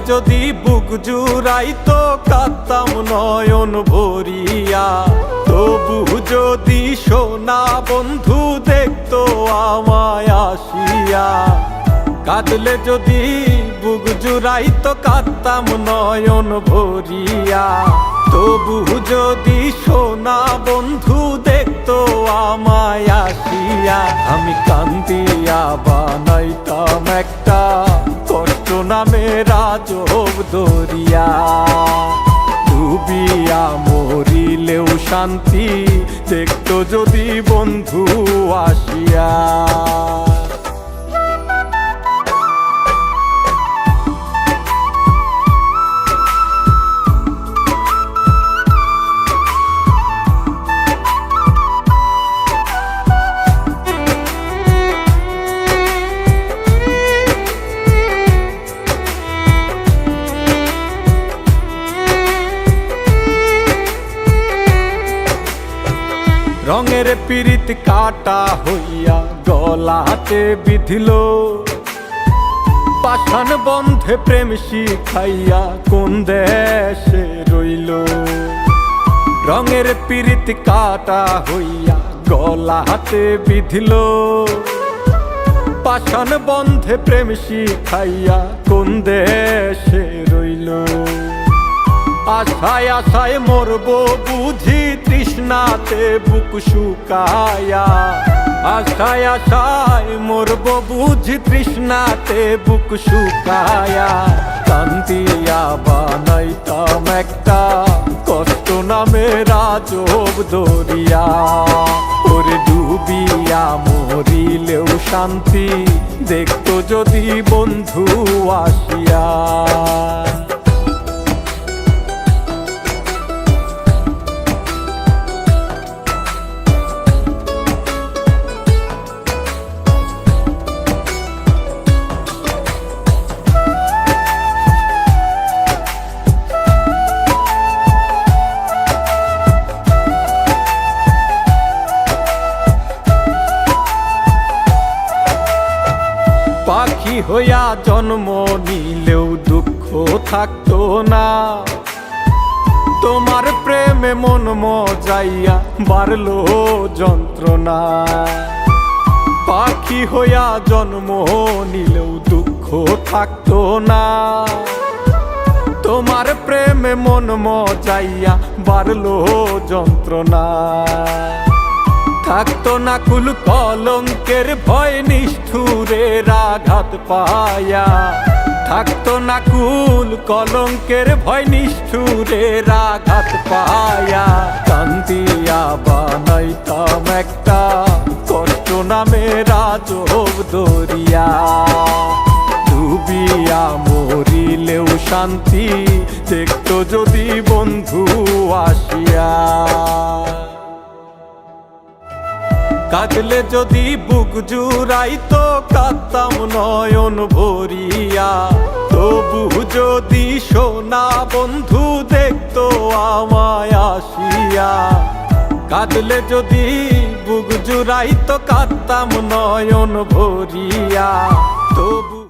যদি বুক জুড়াইতো কাঁদতাম নয়ন ভরিয়া, তবু যদি সোনা বন্ধু দেখতো আমায় আসিয়া। কাঁদলে যদি বুক জুড়াইতো কাঁদতাম নয়ন ভরিয়া, তবু যদি সোনা বন্ধু দেখতো আমায় আসিয়া। আমি কান্দিয়া বানাইতাম একটা কষ্ট নামের আজব দরিয়া, ডুবিয়া মরিলেও শান্তি দেখতো যদি বন্ধু আসিয়া। রঙের পিরিত কাটা হইয়া গলাতে বিধিল, পাষাণ বন্ধে প্রেম শিখাইয়া কোন দেশে রইল। রঙের পিরিত কাটা হইয়া গলাতে বিধিল, পাষাণ বন্ধে প্রেম শিখাইয়া কোন দেশে রইল। আশায় আশায় মরবো বুঝি তৃষ্ণাতে বুক শুকায়া, আশায় আশায় মরবো বুঝি তৃষ্ণাতে বুক শুকায়া। কান্দিয়া বানাইতাম একটা কষ্ট নামের আজব দরিয়া, ওরে ডুবিয়া মরিলেও শান্তি দেখতো যদি বন্ধু আসিয়া। পাখি হইয়া জন্ম নিলেও দুঃখ থাকতো না, তোমার প্রেমে মন মজাইয়া বাড়লো যন্ত্রণা। পাখি হইয়া জন্ম নিলেও দুঃখ থাকতো না, তোমার প্রেমে মন মজাইয়া বাড়লো যন্ত্রণা। থাকতো না কুল কলঙ্কের ভয় নিষ্ঠুরের আঘাত পায়া, থাকতো না কুল কলঙ্কের ভয় নিষ্ঠুরের আঘাত পায়া। কান্দিয়া বানাইতাম একটা কষ্ট নামের আজব দরিয়া, ডুবিয়া মরিলেও শান্তি দেখতো যদি বন্ধু আসিয়া। কাঁদলে যদি বুক জুড়াইতো কাঁদতাম নয়ন ভরিয়া, তবু যদি সোনা বন্ধু দেখতো আমায় আসিয়া। কাঁদলে যদি বুক জুড়াইতো কাঁদতাম নয়ন ভরিয়া, তবু